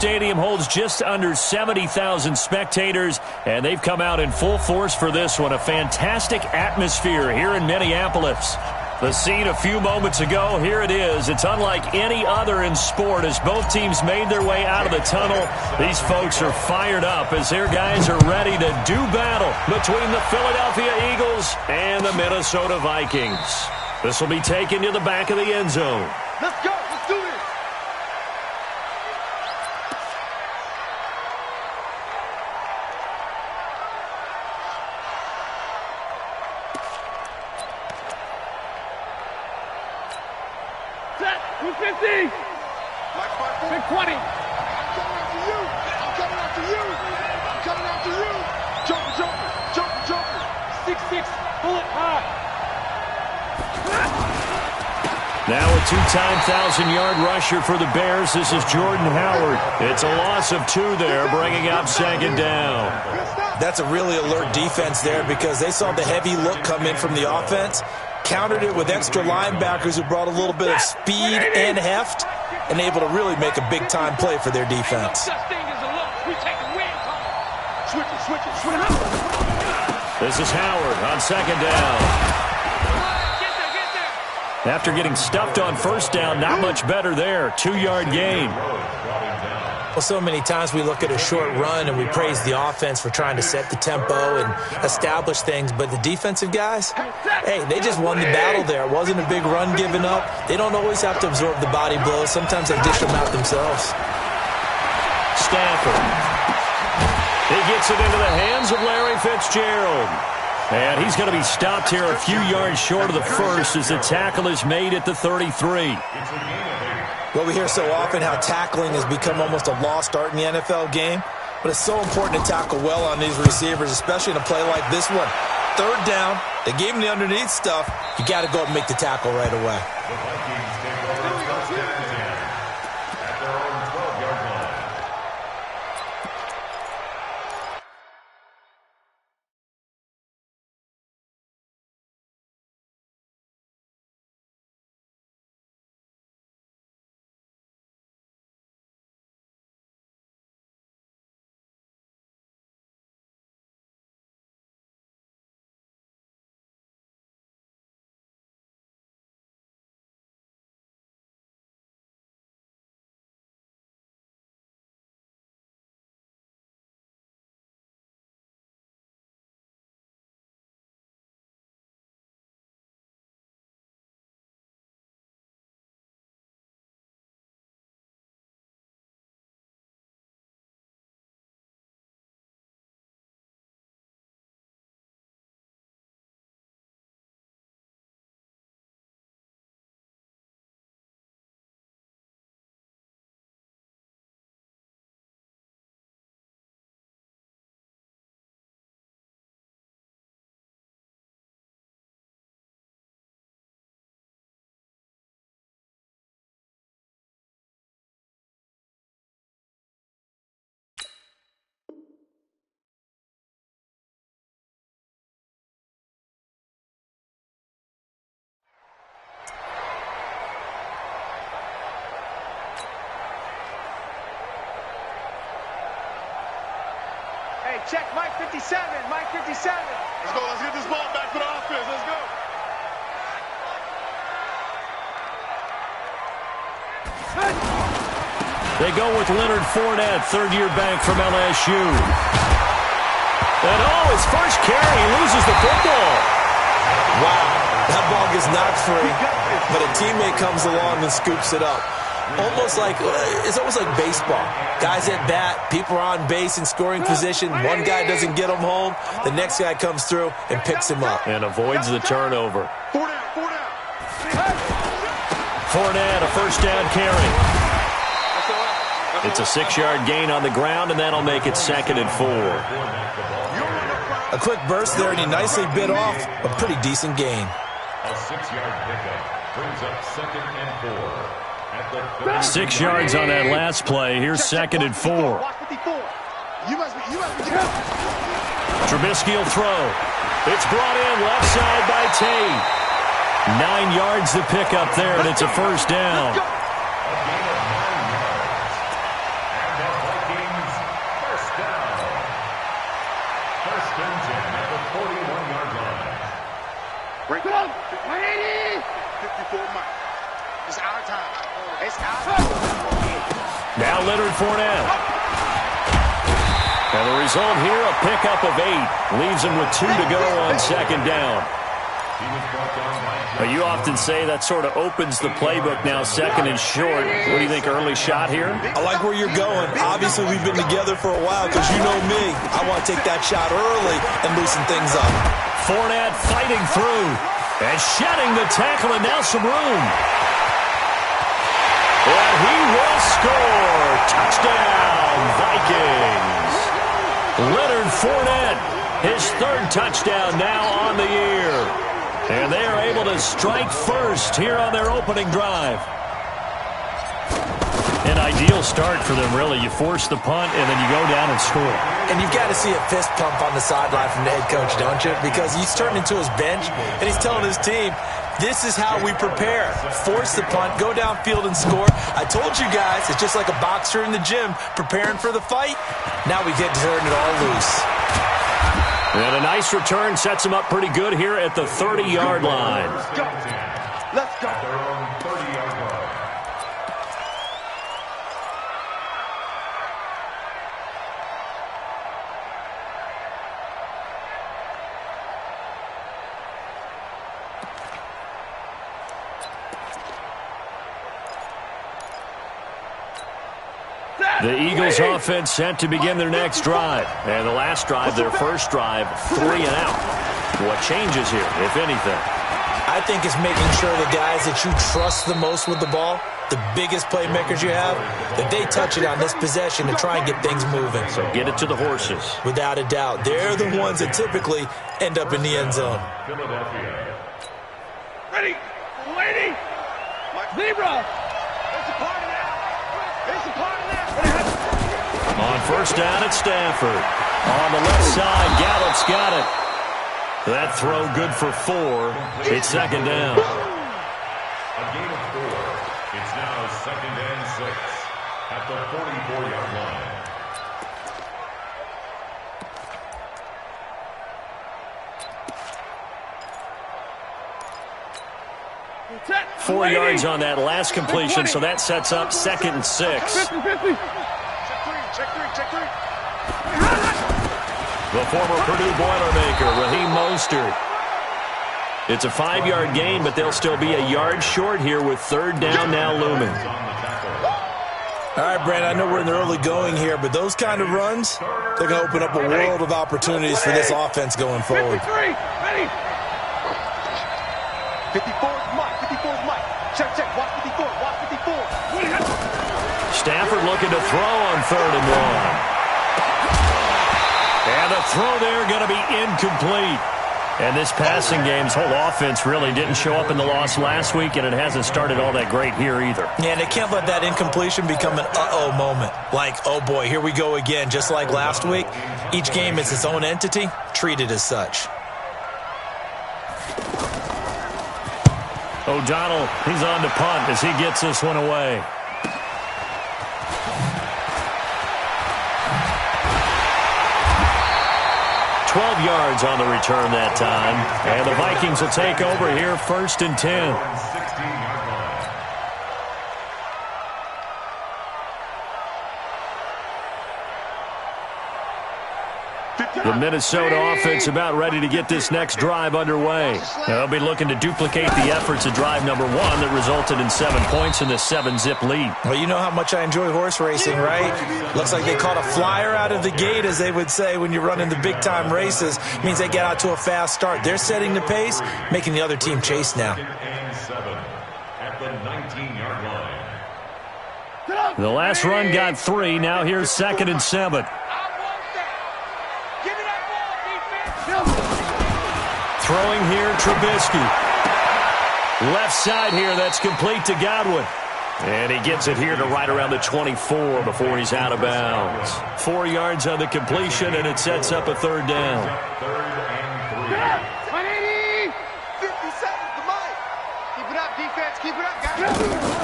Stadium holds just under 70,000 spectators, and they've come out in full force for this one. A fantastic atmosphere here in Minneapolis. The scene a few moments ago, here it is. It's unlike any other in sport as both teams made their way out of the tunnel. These folks are fired up as their guys are ready to do battle between the Philadelphia Eagles and the Minnesota Vikings. This will be taken to the back of the end zone. Let's go. Let's do this. Set. 250. Big 20. I'm coming after you. I'm coming after you. Jumper. 6'6". Bullet high. Now a two-time 1,000-yard rusher for the Bears. This is Jordan Howard. It's a loss of 2 there, bringing up second down. That's a really alert defense there because they saw the heavy look come in from the offense, countered it with extra linebackers who brought a little bit of speed and heft, and able to really make a big-time play for their defense. This is Howard on second down. After getting stuffed on first down, not much better there. 2-yard gain. Well, so many times we look at a short run and we praise the offense for trying to set the tempo and establish things, but the defensive guys, hey, they just won the battle there. It wasn't a big run given up. They don't always have to absorb the body blows. Sometimes they dish them out themselves. Stafford. He gets it into the hands of Larry Fitzgerald. And he's going to be stopped here a few yards short of the first as the tackle is made at the 33. Well, we hear so often how tackling has become almost a lost art in the NFL game, but it's so important to tackle well on these receivers, especially in a play like this one. Third down, they gave him the underneath stuff. You got to go and make the tackle right away. Check Mike 57, Mike 57. Let's go, let's get this ball back for the offense, let's go. They go with Leonard Fournette, third-year back from LSU. And his first carry, he loses the football. Wow, that ball gets knocked free, but a teammate comes along and scoops it up. It's almost like baseball. Guys at bat, people are on base in scoring position. One guy doesn't get him home. The next guy comes through and picks him up. And avoids the turnover. Fournette, a first down carry. It's a 6-yard gain on the ground, and that'll make it 2nd and 4. A quick burst there, and he nicely bit off a pretty decent gain. A 6-yard pickup brings up 2nd and 4. 6 yards on that last play. Here's 2nd and 4. Trubisky will throw. It's brought in left side by Tate. 9 yards to pick up there, and it's a first down. Leonard Fournette. And the result here, a pickup of 8. Leaves him with 2 to go on second down. Well, you often say that sort of opens the playbook now, second and short. What do you think, early shot here? I like where you're going. Obviously, we've been together for a while because you know me. I want to take that shot early and loosen things up. Fournette fighting through and shedding the tackle, and now some room. And he will score. Touchdown, Vikings. Leonard Fournette, his 3rd touchdown now on the year. And they are able to strike first here on their opening drive. An ideal start for them, really. You force the punt, and then you go down and score. And you've got to see a fist pump on the sideline from the head coach, don't you? Because he's turned into his bench, and he's telling his team, this is how we prepare. Force the punt, go downfield and score. I told you guys, it's just like a boxer in the gym preparing for the fight. Now we get to turn it all loose. And a nice return sets him up pretty good here at the 30-yard line. Let's go. Let's go. At their own 30-yard line. The Eagles offense set to begin their next drive. And the last drive, their first drive, 3 and out. What changes here, if anything? I think it's making sure the guys that you trust the most with the ball, the biggest playmakers you have, that they touch it on this possession to try and get things moving. So get it to the horses. Without a doubt. They're the ones that typically end up in the end zone. Philadelphia. Ready. Lady. Zebra. It's a party now. It's a party now. On first down, it's Stafford. On the left side, Gallup's got it. That throw good for 4. It's second down. A gain of 4. It's now 2nd and 6 at the 44-yard line. Set. 4 yards on that last completion, so that sets up 2nd and 6. 50. Check three. The former Purdue Boilermaker, Raheem Mostert. It's a 5-yard gain, but they'll still be a yard short here with 3rd down now looming. All right, Brandon, I know we're in the early going here, but those kind of runs, they're going to open up a world of opportunities for this offense going forward. 53. Ready. 54 is Mike. 54 is Mike. Check. Watch 54. Watch 54. Stafford looking to throw on 3rd and 1. And the throw there going to be incomplete. And this passing game's whole offense really didn't show up in the loss last week, and it hasn't started all that great here either. Yeah, and they can't let that incompletion become an uh-oh moment. Like, oh boy, here we go again, just like last week. Each game is its own entity, treated as such. O'Donnell, he's on to punt as he gets this one away. Yards on the return that time. And the Vikings will take over here 1st and 10. 16-yard line. The Minnesota offense about ready to get this next drive underway. They'll be looking to duplicate the efforts of drive number 1 that resulted in 7 points in the 7-zip lead. Well, you know how much I enjoy horse racing, right? Looks like they caught a flyer out of the gate, as they would say when you're running the big-time races. It means they get out to a fast start. They're setting the pace, making the other team chase now. 2nd and 7 at the 19-yard line. The last run got 3. Now here's 2nd and 7. Throwing here, Trubisky. Left side here, that's complete to Godwin. And he gets it here to right around the 24 before he's out of bounds. 4 yards on the completion, and it sets up a 3rd down. 3rd and 3. 180. 50 seconds to Mike. Keep it up, defense. Keep it up, guys.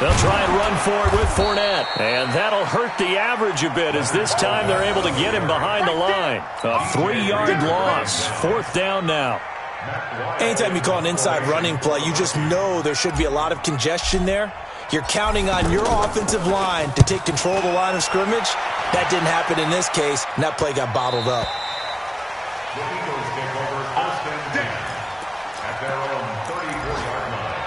They'll try and run for it with Fournette. And that'll hurt the average a bit, as this time they're able to get him behind the line. A 3-yard loss. 4th down now. Anytime you call an inside running play, you just know there should be a lot of congestion there. You're counting on your offensive line to take control of the line of scrimmage. That didn't happen in this case, and that play got bottled up. The Eagles take over first and 10 at their own 34-yard line.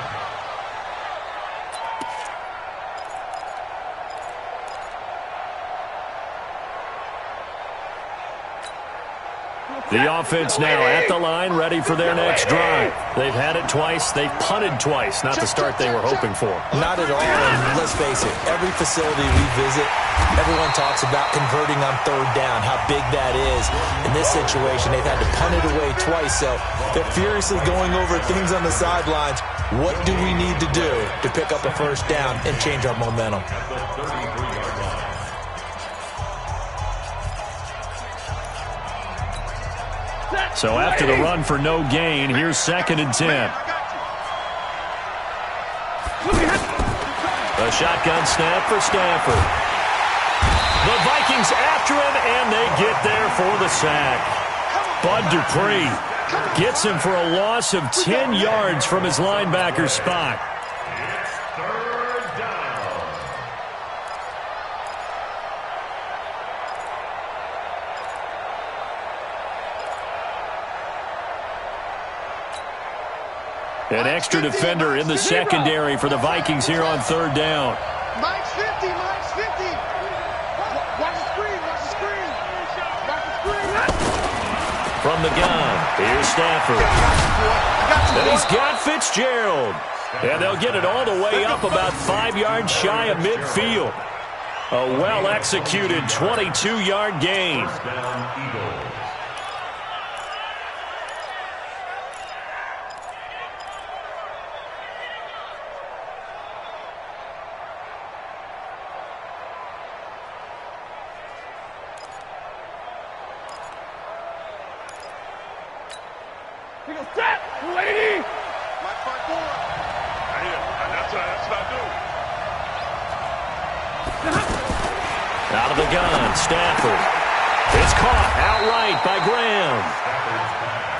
The offense now at the line, ready for their next drive. They've had it twice. They've punted twice. Not the start they were hoping for. Not at all. And let's face it, every facility we visit, everyone talks about converting on third down, how big that is. In this situation, they've had to punt it away twice, so they're furiously going over things on the sidelines. What do we need to do to pick up a first down and change our momentum? At the 33-yard line. So after the run for no gain, here's 2nd and 10. A shotgun snap for Stafford. The Vikings after him, and they get there for the sack. Bud Dupree gets him for a loss of 10 yards from his linebacker spot. It's third down. An extra defender in the secondary for the Vikings here on third down. Mike's 50, Mike's 50. Watch the screen, watch the screen. Watch the screen. From the gun, here's Stafford. And he's got Fitzgerald. And they'll get it all the way up about 5 yards shy of midfield. A well-executed 22-yard gain. First down, Eagles. He goes, set, 280. Mike 5-4. That's what I do. Out of the gun, Stafford. It's caught outright by Graham.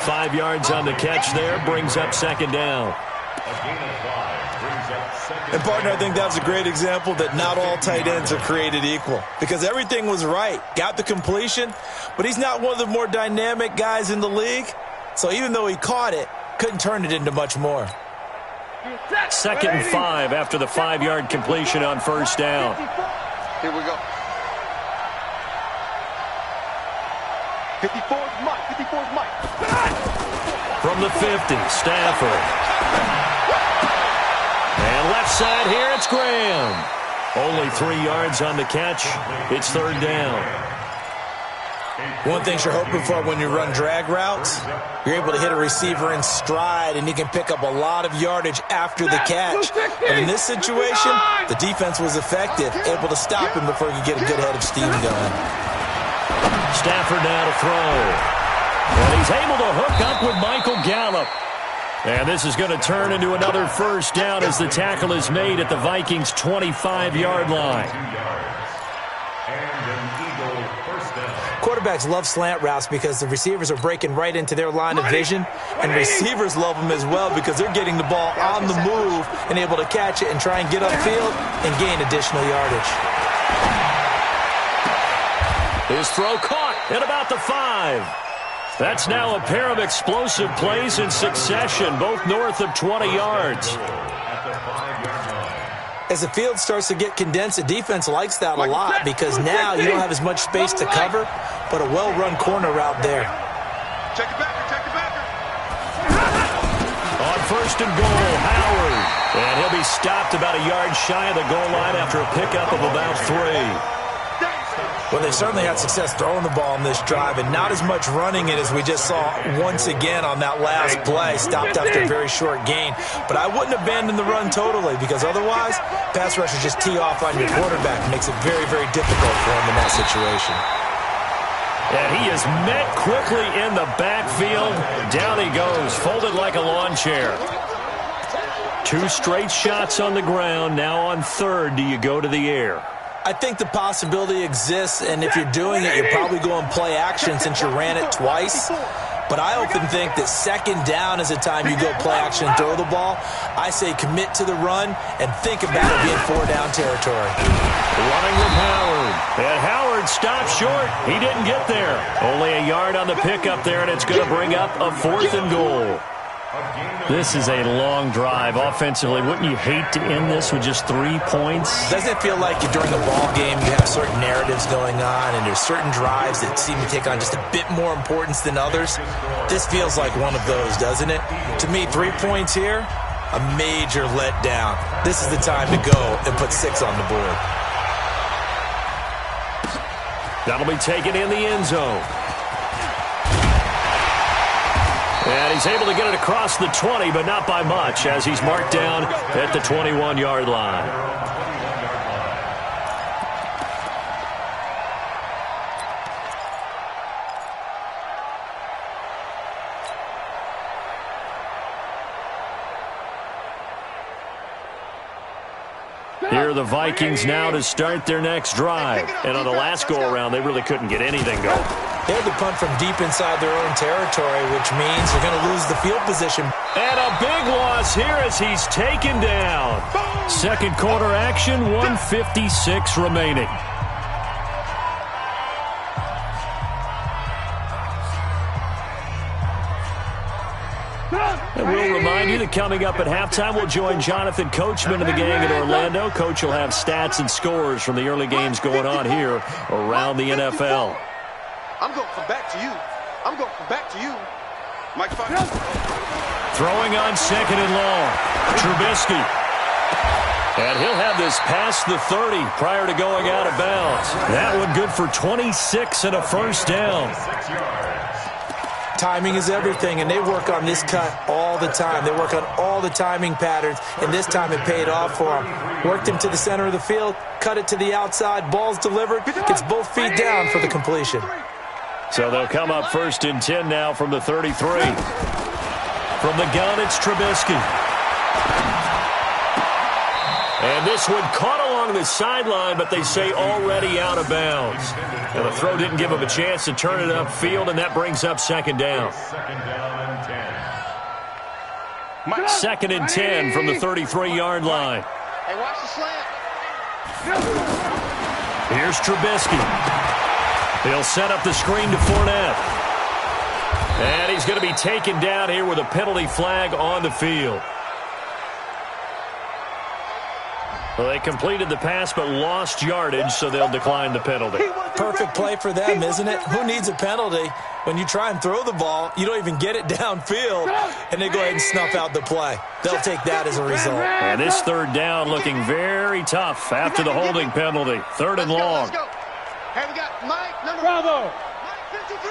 5 yards on the catch there, brings up 2nd down. A gain of 5 brings up 2nd. And, partner, I think that was a great example that not all tight ends are created equal because everything was right. Got the completion, but he's not one of the more dynamic guys in the league. So even though he caught it, couldn't turn it into much more. 2nd and 5 after the 5-yard completion on first down. Here we go. 54's Mike, 54's Mike. From the 50, Stafford. And left side here, it's Graham. Only 3 yards on the catch. It's third down. One thing you're hoping for when you run drag routes, you're able to hit a receiver in stride, and you can pick up a lot of yardage after the catch. But in this situation, the defense was effective, able to stop him before he could get a good head of steam going. Stafford now to throw. And he's able to hook up with Michael Gallup. And this is going to turn into another first down as the tackle is made at the Vikings' 25-yard line. Quarterbacks love slant routes because the receivers are breaking right into their line of vision, and receivers love them as well because they're getting the ball on the move and able to catch it and try and get upfield and gain additional yardage. His throw caught at about the 5. That's now a pair of explosive plays in succession, both north of 20 yards. As the field starts to get condensed, the defense likes that a lot because now you don't have as much space to cover, but a well-run corner route there. Check it back, check it back. On first and goal, Howard. And he'll be stopped about a yard shy of the goal line after a pickup of about 3. Well, they certainly had success throwing the ball in this drive and not as much running it as we just saw once again on that last play, stopped after a very short gain. But I wouldn't abandon the run totally because otherwise, pass rushers just tee off on your quarterback and makes it very, very difficult for him in that situation. And he is met quickly in the backfield. Down he goes, folded like a lawn chair. 2 straight shots on the ground. Now on third, do you go to the air? I think the possibility exists, and if you're doing it, you're probably going play action since you ran it twice. But I often think that second down is a time you go play action and throw the ball. I say commit to the run and think about it being 4-down territory. Running with Howard. And Howard stopped short. He didn't get there. Only a yard on the pickup there, and it's going to bring up a 4th and goal. This is a long drive offensively. Wouldn't you hate to end this with just 3 points? Doesn't it feel like during a ball game you have certain narratives going on and there's certain drives that seem to take on just a bit more importance than others? This feels like one of those, doesn't it? To me, 3 points here, a major letdown. This is the time to go and put 6 on the board. That'll be taken in the end zone. And he's able to get it across the 20, but not by much, as he's marked down at the 21-yard line. Here are the Vikings now to start their next drive. And on the last go-around, they really couldn't get anything going. They had to punt from deep inside their own territory, which means they're going to lose the field position. And a big loss here as he's taken down. Second quarter action, 1:56 remaining. And we'll remind you that coming up at halftime, we'll join Jonathan Coachman and the gang at Orlando. Coach will have stats and scores from the early games going on here around the NFL. I'm going to come back to you. I'm going to come back to you. Mike, throwing on second and long. Trubisky. And he'll have this past the 30 prior to going out of bounds. That one good for 26 and a first down. Timing is everything, and they work on this cut all the time. They work on all the timing patterns, and this time it paid off for them. Worked him to the center of the field, cut it to the outside, ball's delivered, gets both feet down for the completion. So they'll come up 1st and 10 now from the 33. From the gun, it's Trubisky. And this one caught along the sideline, but they say already out of bounds. And the throw didn't give him a chance to turn it upfield, and that brings up second down. Second and 10 from the 33-yard line. Hey, watch the slant. Here's Trubisky. He'll set up the screen to Fournette. And he's going to be taken down here with a penalty flag on the field. Well, they completed the pass but lost yardage, so they'll decline the penalty. Perfect play for them, isn't it? Who needs a penalty? When you try and throw the ball, you don't even get it downfield, and they go ahead and snuff out the play. They'll take that as a result. And this third down looking very tough after the holding penalty. Third and long. Let's go. Hey, we got Mike, number Bravo. Mike 53.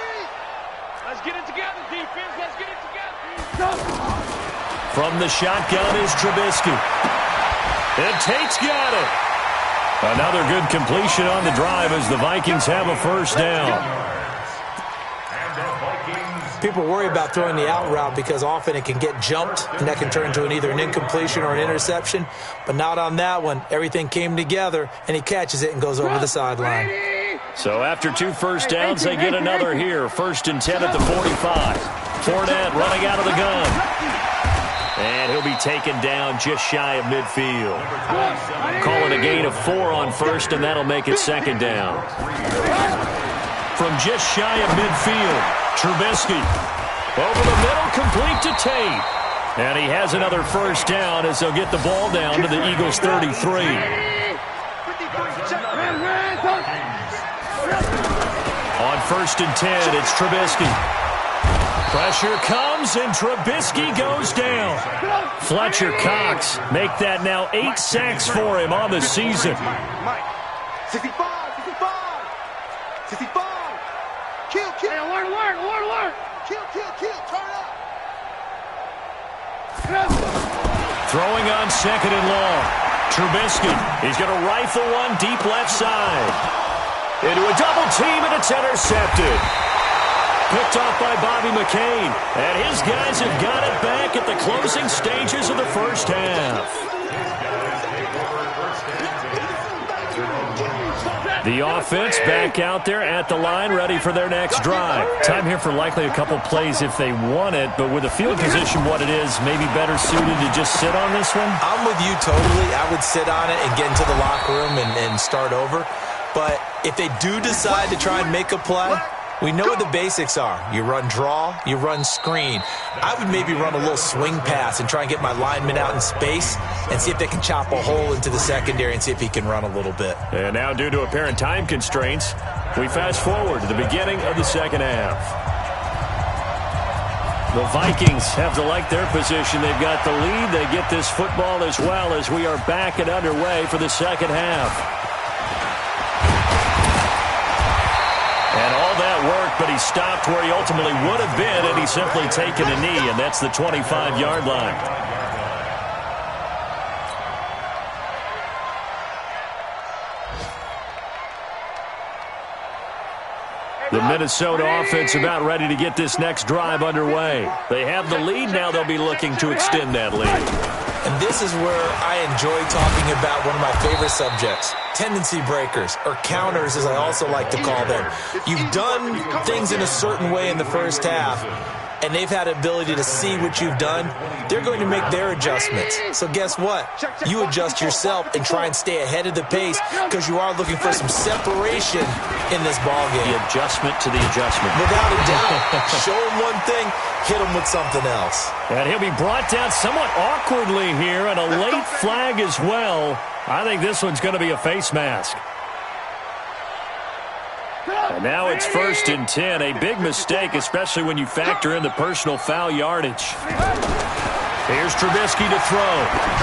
Let's get it together, defense. Let's get it together. From the shotgun is Trubisky. And Tate's got it. Another good completion on the drive as the Vikings have a first down. People worry about throwing the out route because often it can get jumped, and that can turn into either an incompletion or an interception. But not on that one. Everything came together, and he catches it and goes over the sideline. So after 2 first downs, they get another here. 1st and 10 at the 45. Fournette running out of the gun. And he'll be taken down just shy of midfield. Call it a gain of 4 on first, and that'll make it second down. From just shy of midfield, Trubisky. Over the middle, complete to Tate. And he has another first down as they'll get the ball down to the Eagles' 33. On 1st and 10, it's Trubisky. Pressure comes, and Trubisky goes down. Fletcher Cox make that now 8 sacks for him on the season. Mike, 65, 65, 65. Kill. Hey, alert. Kill, turn up. Throwing on second and long. Trubisky, he's going to rifle one deep left side. Into a double team, and it's intercepted. Picked off by Bobby McCain. And his guys have got it back at the closing stages of the first half. The offense back out there at the line, ready for their next drive. Time here for likely a couple plays if they want it, but with the field position what it is, maybe better suited to just sit on this one? I'm with you totally. I would sit on it and get into the locker room and start over. But if they do decide to try and make a play, we know what the basics are. You run draw, you run screen. I would maybe run a little swing pass and try and get my lineman out in space and see if they can chop a hole into the secondary and see if he can run a little bit. And now, due to apparent time constraints, we fast forward to the beginning of the second half. The Vikings have to like their position. They've got the lead. They get this football as well as we are back and underway for the second half. And all that work, but he stopped where he ultimately would have been had he simply taken a knee, and that's the 25-yard line. The Minnesota offense about ready to get this next drive underway. They have the lead now. They'll be looking to extend that lead. And this is where I enjoy talking about one of my favorite subjects, tendency breakers, or counters as I also like to call them. You've done things in a certain way in the first half, and they've had the ability to see what you've done. They're going to make their adjustments. So guess what? You adjust yourself and try and stay ahead of the pace because you are looking for some separation in this ballgame. The adjustment to the adjustment. Without a doubt. Show them one thing, hit them with something else. And he'll be brought down somewhat awkwardly here, and a late flag as well. I think this one's going to be a face mask. And now it's 1st and 10. A big mistake, especially when you factor in the personal foul yardage. Here's Trubisky to throw.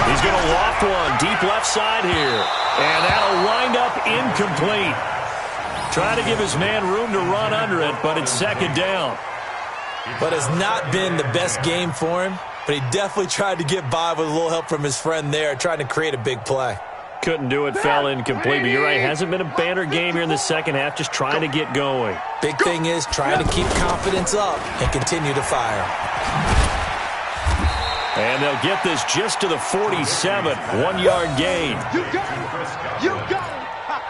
He's going to loft one deep left side here. And that'll wind up incomplete. Trying to give his man room to run under it, but it's second down. But it's not been the best game for him, but he definitely tried to get by with a little help from his friend there, trying to create a big play. Couldn't do it, fell incomplete, but you're right, hasn't been a banner game here in the second half, just trying to get going. Big thing is trying to keep confidence up and continue to fire. And they'll get this just to the 47, 1-yard gain.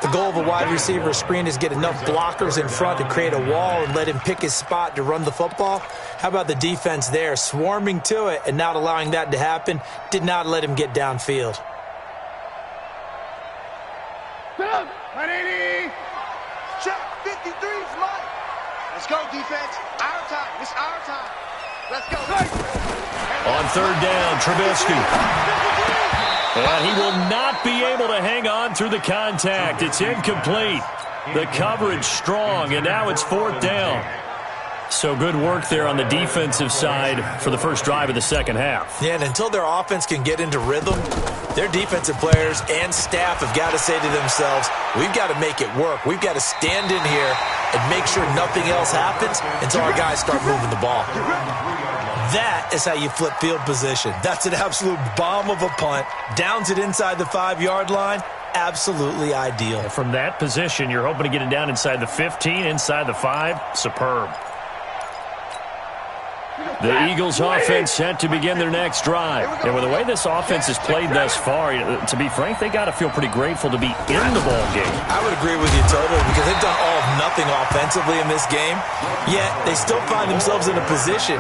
The goal of a wide receiver screen is get enough blockers in front to create a wall and let him pick his spot to run the football. How about the defense there, swarming to it and not allowing that to happen, did not let him get downfield. 180. Check 53 is mine. Let's go, defense. Our time. It's our time. Let's go. On third down, Trubisky. And he will not be able to hang on through the contact. It's incomplete. The coverage strong, and now it's 4th down. So good work there on the defensive side for the first drive of the second half. Yeah, and until their offense can get into rhythm, their defensive players and staff have got to say to themselves, we've got to make it work. We've got to stand in here and make sure nothing else happens until our guys start moving the ball. That is how you flip field position. That's an absolute bomb of a punt. Downs it inside the 5-yard line. Absolutely ideal. From that position, you're hoping to get it down inside the 15, inside the 5. Superb. The Eagles offense set to begin their next drive. And with the way this offense has played thus far, to be frank, they got to feel pretty grateful to be in the ball game. I would agree with you totally because they've done all of nothing offensively in this game, yet they still find themselves in a position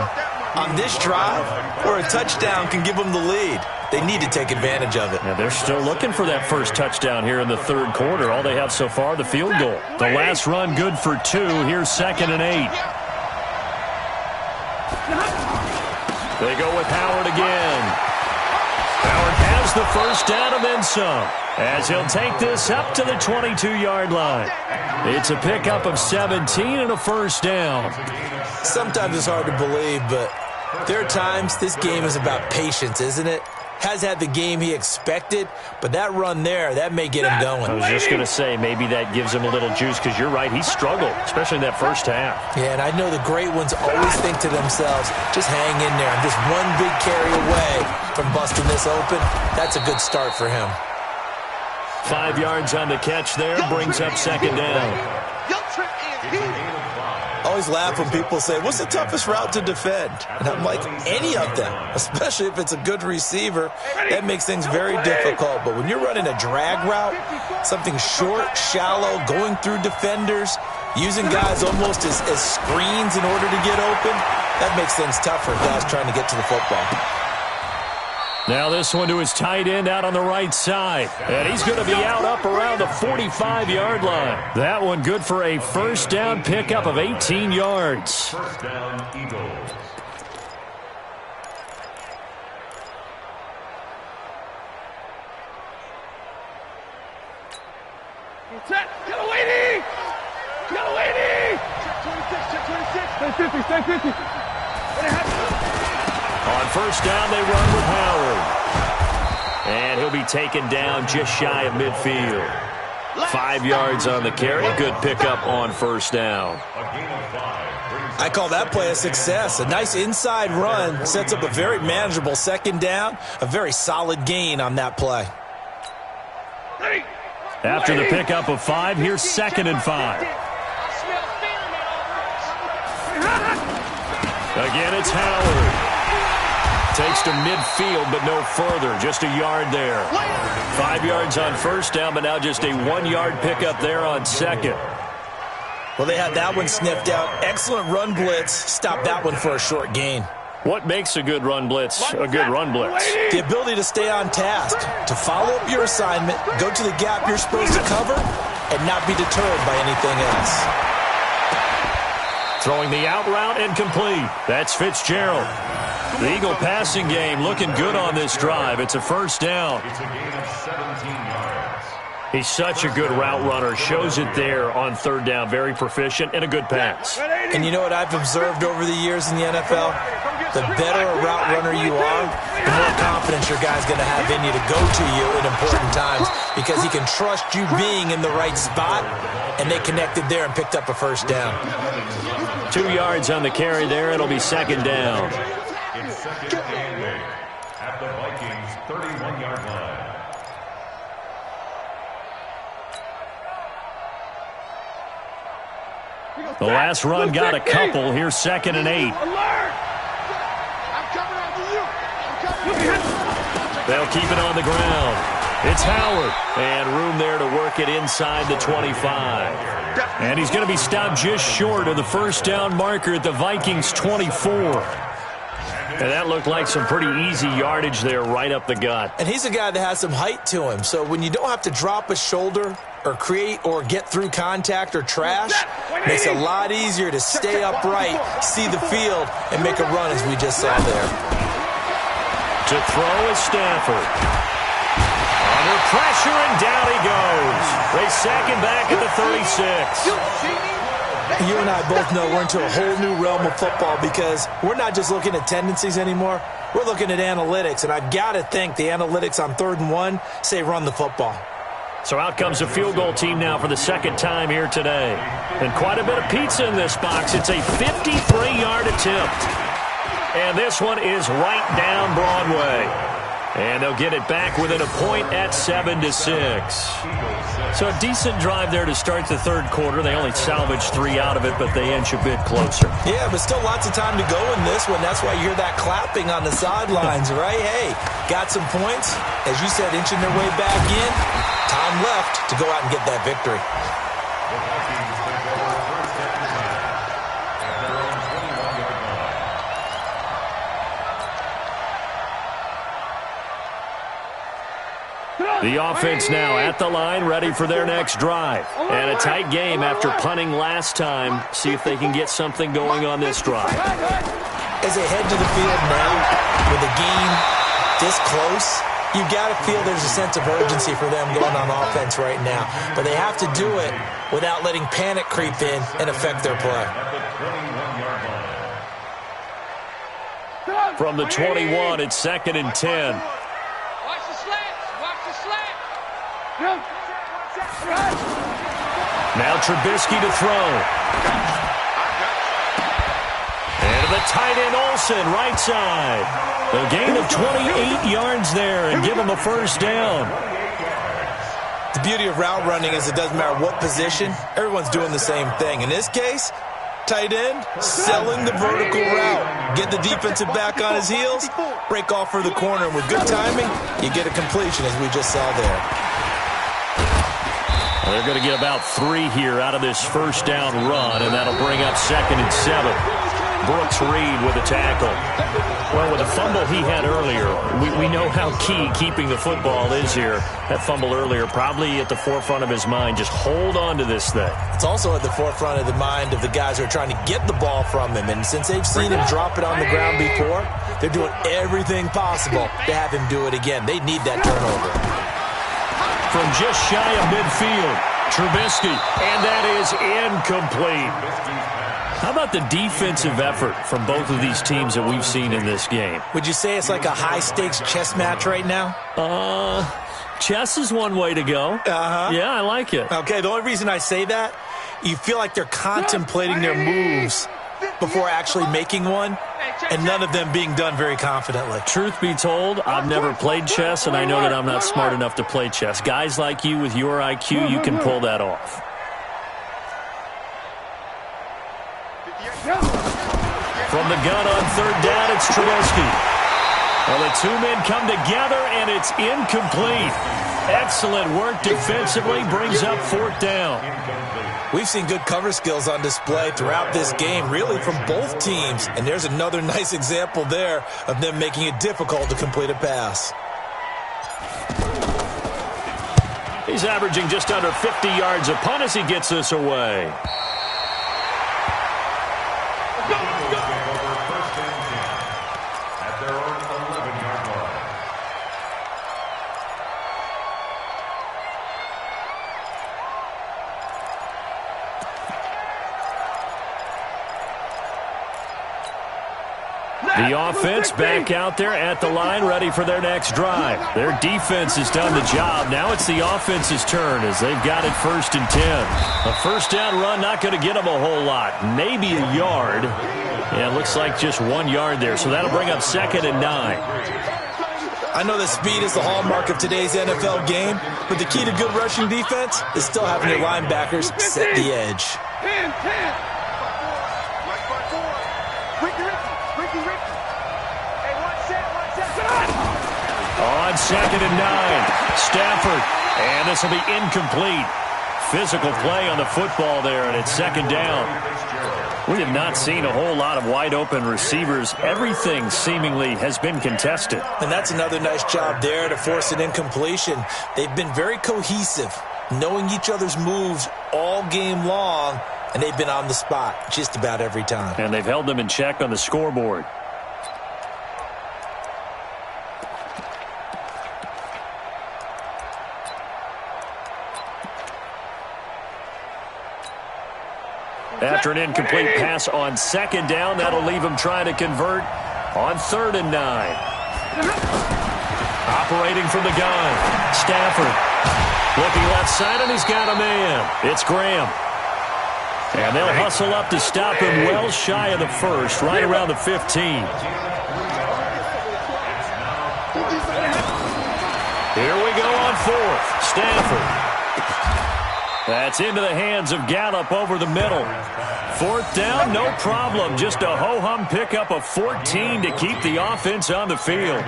on this drive where a touchdown can give them the lead. They need to take advantage of it. Now they're still looking for that first touchdown here in the third quarter. All they have so far, the field goal. The last run good for 2. Here's 2nd and 8. They go with Howard again. Howard has the first down and then some, as he'll take this up to the 22-yard line. It's a pickup of 17 and a first down. Sometimes it's hard to believe, but there are times this game is about patience, isn't it? Has had the game he expected, but that run there, that may get him going. I was just going to say, maybe that gives him a little juice, because you're right, he struggled, especially in that first half. Yeah, and I know the great ones always think to themselves, just hang in there. I'm just one big carry away from busting this open. That's a good start for him. 5 yards on the catch there, brings up 2nd down. Oh, always laugh when people say, what's the toughest route to defend? And I'm like, any of them, especially if it's a good receiver. That makes things very difficult. But when you're running a drag route, something short, shallow, going through defenders, using guys almost as screens in order to get open, that makes things tougher for guys trying to get to the football. Now this one to his tight end out on the right side. And he's going to be out up around the 45-yard line. That one good for a first down pickup of 18 yards. First down, Eagles. Set. Galawini! Galawini! Check 26, check 26. Stay 50, stay 50. On first down, they run with Howard. And he'll be taken down just shy of midfield. 5 yards on the carry. Good pickup on first down. I call that play a success. A nice inside run sets up a very manageable second down. A very solid gain on that play. After the pickup of 5, here's 2nd and 5. Again, it's Howard. Takes to midfield, but no further. Just a yard there. 5 yards on first down, but now just a 1-yard pickup there on second. Well, they had that one sniffed out. Excellent run blitz. Stop that one for a short gain. What makes a good run blitz a good run blitz? The ability to stay on task, to follow up your assignment, go to the gap you're supposed to cover, and not be deterred by anything else. Throwing the out route and complete. That's Fitzgerald. The Eagle passing game looking good on this drive. It's a first down. It's a gain of 17 yards. He's such a good route runner. Shows it there on third down. Very proficient and a good pass. And you know what I've observed over the years in the NFL? The better a route runner you are, the more confidence your guy's going to have in you to go to you in important times because he can trust you being in the right spot, and they connected there and picked up a first down. 2 yards on the carry there. It'll be second down. It's second and 8 at the Vikings' 31-yard line. The last run got a couple. Here's 2nd and 8. They'll keep it on the ground. It's Howard. And room there to work it inside the 25. And he's going to be stopped just short of the first down marker at the Vikings' 24. And that looked like some pretty easy yardage there right up the gut. And he's a guy that has some height to him. So when you don't have to drop a shoulder or create or get through contact or trash, makes it a lot easier to stay upright, see the field, and make a run as we just saw there. To throw is Stafford. Under pressure, and down he goes. They sack him back at the 36. You and I both know we're into a whole new realm of football because we're not just looking at tendencies anymore. We're looking at analytics, and I've got to think the analytics on 3rd and 1 say run the football. So out comes a field goal team now for the second time here today. And quite a bit of pizza in this box. It's a 53-yard attempt. And this one is right down Broadway. And they'll get it back within a point at 7-6. So a decent drive there to start the third quarter. They only salvaged 3 out of it, but they inch a bit closer. Yeah, but still lots of time to go in this one. That's why you hear that clapping on the sidelines, right? Hey, got some points. As you said, inching their way back in. Time left to go out and get that victory. The Vikings take over first and 10 at their own 21-yard line. The offense now at the line, ready for their next drive. And a tight game after punting last time. See if they can get something going on this drive. As they head to the field now, with a game this close, you got to feel there's a sense of urgency for them going on offense right now. But they have to do it without letting panic creep in and affect their play. At the 21-yard line. From the 21, it's 2nd and 10. Watch the slants. Watch the slants. Now Trubisky to throw. And the tight end Olsen, right side. A gain of 28 yards there and give him a first down. The beauty of route running is it doesn't matter what position, everyone's doing the same thing. In this case, tight end, selling the vertical route. Get the defensive back on his heels, break off for the corner, and with good timing, you get a completion, as we just saw there. Well, they're going to get about 3 here out of this first down run, and that'll bring up 2nd and 7. Brooks Reed with a tackle. Well, with the fumble he had earlier, we know how key keeping the football is here. That fumble earlier probably at the forefront of his mind. Just hold on to this thing. It's also at the forefront of the mind of the guys who are trying to get the ball from him. And since they've seen him drop it on the ground before, they're doing everything possible to have him do it again. They need that turnover. From just shy of midfield, Trubisky, and that is incomplete. How about the defensive effort from both of these teams that we've seen in this game? Would you say it's like a high-stakes chess match right now? Chess is one way to go. Yeah, I like it. Okay, the only reason I say that, you feel like they're contemplating their moves before actually making one, and none of them being done very confidently. Truth be told, I've never played chess, and I know that I'm not smart enough to play chess. Guys like you with your IQ, you can pull that off. From the gun on 3rd down, it's Trubisky. Well, the 2 men come together, and it's incomplete. Excellent work defensively, brings up 4th down. We've seen good cover skills on display throughout this game, really from both teams. And there's another nice example there of them making it difficult to complete a pass. He's averaging just under 50 yards a punt as he gets this away. The offense back out there at the line, ready for their next drive. Their defense has done the job. Now it's the offense's turn as they've got it 1st and 10. A first down run not going to get them a whole lot. Maybe a yard. Yeah, it looks like just 1 yard there. So that'll bring up 2nd and 9. I know that speed is the hallmark of today's NFL game, but the key to good rushing defense is still having your linebackers set the edge. 10. On 2nd and 9, Stafford, and this will be incomplete. Physical play on the football there, and it's 2nd down. We have not seen a whole lot of wide-open receivers. Everything seemingly has been contested. And that's another nice job there to force an incompletion. They've been very cohesive, knowing each other's moves all game long, and they've been on the spot just about every time. And they've held them in check on the scoreboard. After an incomplete pass on 2nd down, that'll leave him trying to convert on 3rd and 9. Operating from the gun, Stafford. Looking left side, and he's got a man. It's Graham. And they'll hustle up to stop him well shy of the 1st, right around the 15. Here we go on 4th. Stafford. That's into the hands of Gallup over the middle. 4th down, no problem. Just a ho-hum pickup of 14 to keep the offense on the field.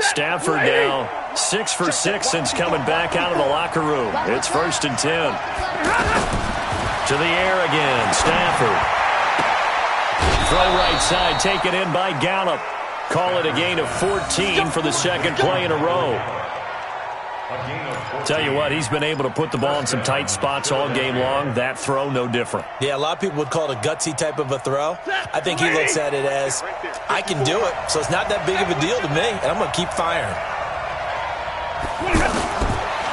Stafford now 6 for 6 since coming back out of the locker room. It's 1st and 10. To the air again, Stafford. Throw right side, taken in by Gallup. Call it a gain of 14 for the 2nd play in a row. Tell you what, he's been able to put the ball in some tight spots all game long. That throw, no different. Yeah, a lot of people would call it a gutsy type of a throw. I think he looks at it as, I can do it, so it's not that big of a deal to me, and I'm going to keep firing.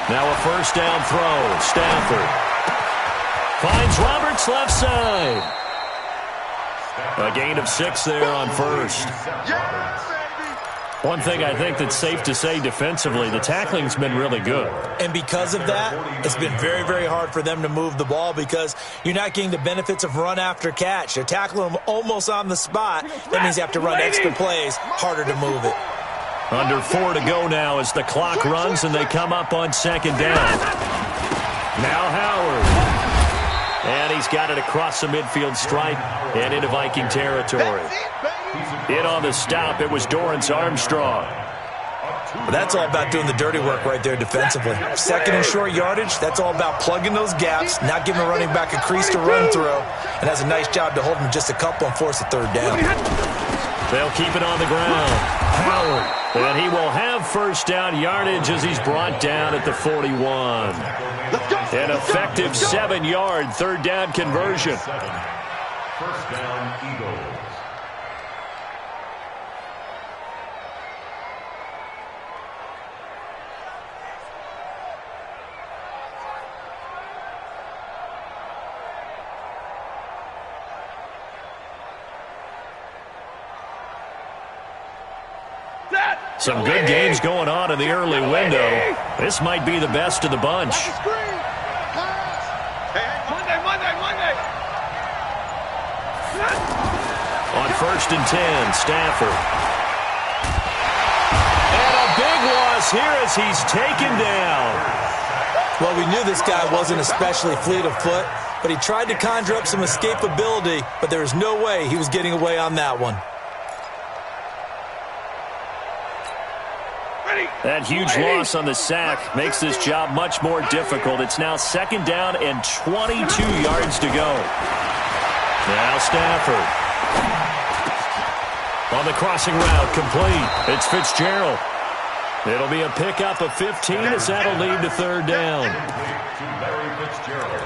Now a 1st down throw. Stafford finds Roberts left side. A gain of 6 there on 1st. One thing I think that's safe to say defensively, the tackling's been really good. And because of that, it's been very, very hard for them to move the ball because you're not getting the benefits of run after catch. They're tackling them almost on the spot. That means you have to run extra plays, harder to move it. Under 4 to go now as the clock runs and they come up on 2nd down. Now Howard. And he's got it across the midfield stripe and into Viking territory. In on the stop, it was Dorrance Armstrong. Well, that's all about doing the dirty work right there defensively. Second and short yardage, that's all about plugging those gaps, not giving a running back a crease to run through, and has a nice job to hold him just a couple and force a third down. They'll keep it on the ground. Howard. And he will have first down yardage as he's brought down at the 41. An effective 7-yard third down conversion. First down, Eagles. Some good games going on in the early window. This might be the best of the bunch. Monday. On 1st and 10, Stafford. And a big loss here as he's taken down. Well, we knew this guy wasn't especially fleet of foot, but he tried to conjure up some escapability, but there was no way he was getting away on that one. That huge loss on the sack makes this job much more difficult. It's now 2nd down and 22 yards to go. Now Stafford. On the crossing route, complete. It's Fitzgerald. It'll be a pickup of 15 as that'll lead to 3rd down. To Larry Fitzgerald.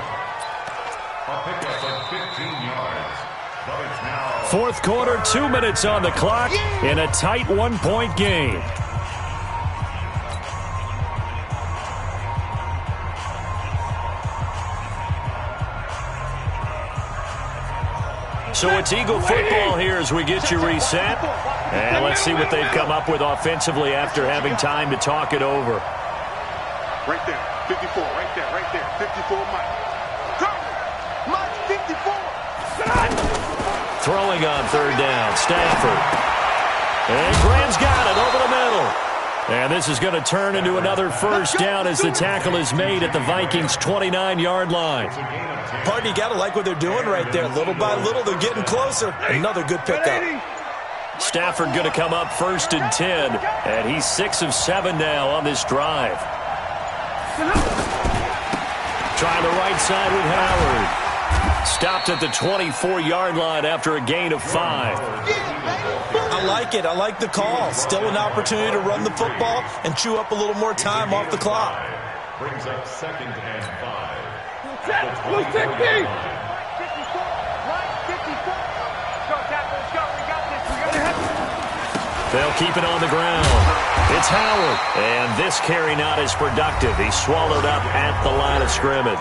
A pickup of 15 yards. But it's now 4th quarter, 2 minutes on the clock in a tight 1-point game. So it's Eagle football here as we get you reset. And let's see what they've come up with offensively after having time to talk it over. Right there, 54, right there, 54, Mike, 54. Throwing on 3rd down, Stafford. And Graham's got it over the middle. And this is going to turn into another first down as the tackle is made at the Vikings' 29-yard line. Pardon, you got to like what they're doing right there. Little by little, they're getting closer. Another good pickup. Stafford going to come up 1st and 10, and he's 6 of 7 now on this drive. Trying the right side with Howard. Stopped at the 24-yard line after a gain of 5. I like it. I like the call. Still an opportunity to run the football and chew up a little more time off the clock. brings up 2nd and 5. Blue 60. They'll keep it on the ground. It's Howard. And this carry not as productive. He's swallowed up at the line of scrimmage.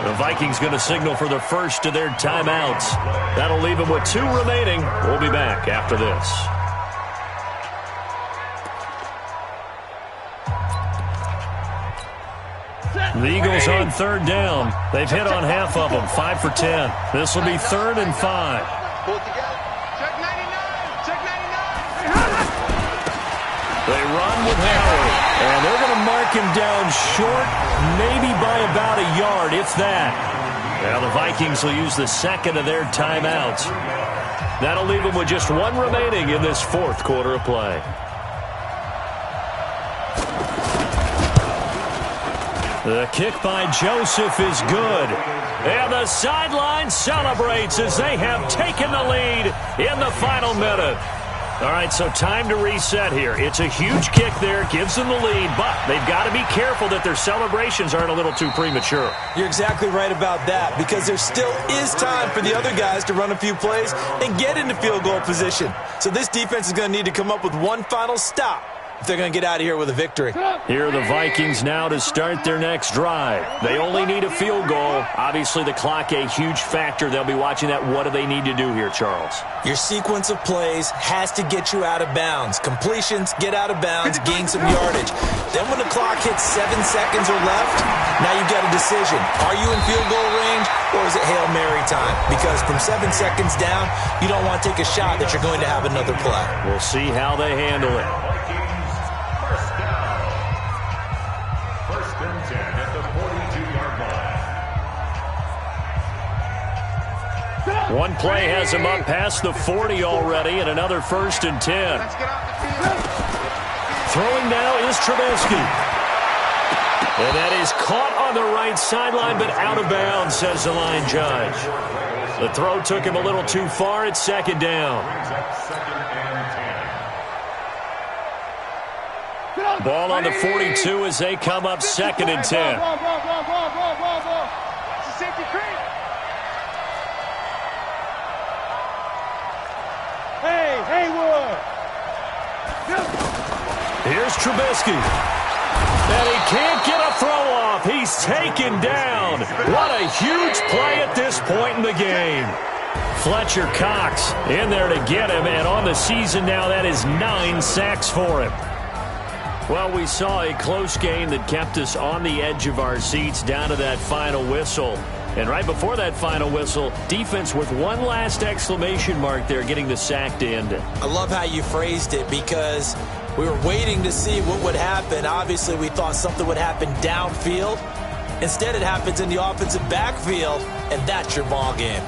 The Vikings going to signal for the first of their timeouts. That'll leave them with 2 remaining. We'll be back after this. The Eagles on 3rd down. They've hit on half of them, 5 for 10. This will be 3rd and 5. Pull it together. Check 99. Check 99. They run with Howard, and they're going to mark him down short, maybe by about a yard, if that. Now the Vikings will use the 2nd of their timeouts. That'll leave them with just 1 remaining in this 4th quarter of play. The kick by Joseph is good. And the sideline celebrates as they have taken the lead in the final minute. All right, so time to reset here. It's a huge kick there, gives them the lead, but they've got to be careful that their celebrations aren't a little too premature. You're exactly right about that, because there still is time for the other guys to run a few plays and get into field goal position. So this defense is going to need to come up with one final stop if they're going to get out of here with a victory. Here are the Vikings now to start their next drive. They only need a field goal. Obviously, the clock a huge factor. They'll be watching that. What do they need to do here, Charles? Your sequence of plays has to get you out of bounds. Completions, get out of bounds, gain some yardage. Then when the clock hits 7 seconds or left, now you've got a decision. Are you in field goal range, or is it Hail Mary time? Because from 7 seconds down, you don't want to take a shot that you're going to have another play. We'll see how they handle it. First and 10 at the 42. One play has him up past the 40 already, and another 1st and 10. Throwing now is Trubisky. And that is caught on the right sideline, but out of bounds, says the line judge. The throw took him a little too far. It's 2nd down. Ball on the 42 as they come up 2nd and 10. Hey, Haywood. Here's Trubisky. And he can't get a throw off. He's taken down. What a huge play at this point in the game. Fletcher Cox in there to get him, and on the season now, that is 9 sacks for him. Well, we saw a close game that kept us on the edge of our seats down to that final whistle. And right before that final whistle, defense with one last exclamation mark there, getting the sack to end it. I love how you phrased it, because we were waiting to see what would happen. Obviously, we thought something would happen downfield. Instead, it happens in the offensive backfield, and that's your ball game.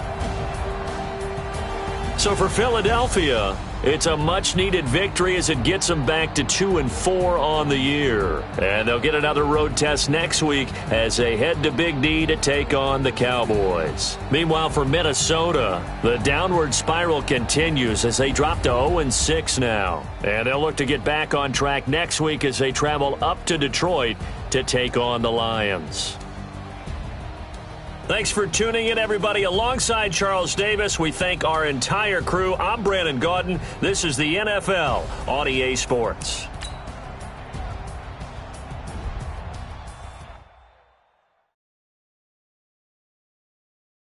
So for Philadelphia, it's a much-needed victory as it gets them back to 2-4 on the year. And they'll get another road test next week as they head to Big D to take on the Cowboys. Meanwhile, for Minnesota, the downward spiral continues as they drop to 0-6 now. And they'll look to get back on track next week as they travel up to Detroit to take on the Lions. Thanks for tuning in, everybody. Alongside Charles Davis, we thank our entire crew. I'm Brandon Gaudin. This is the NFL on EA Sports.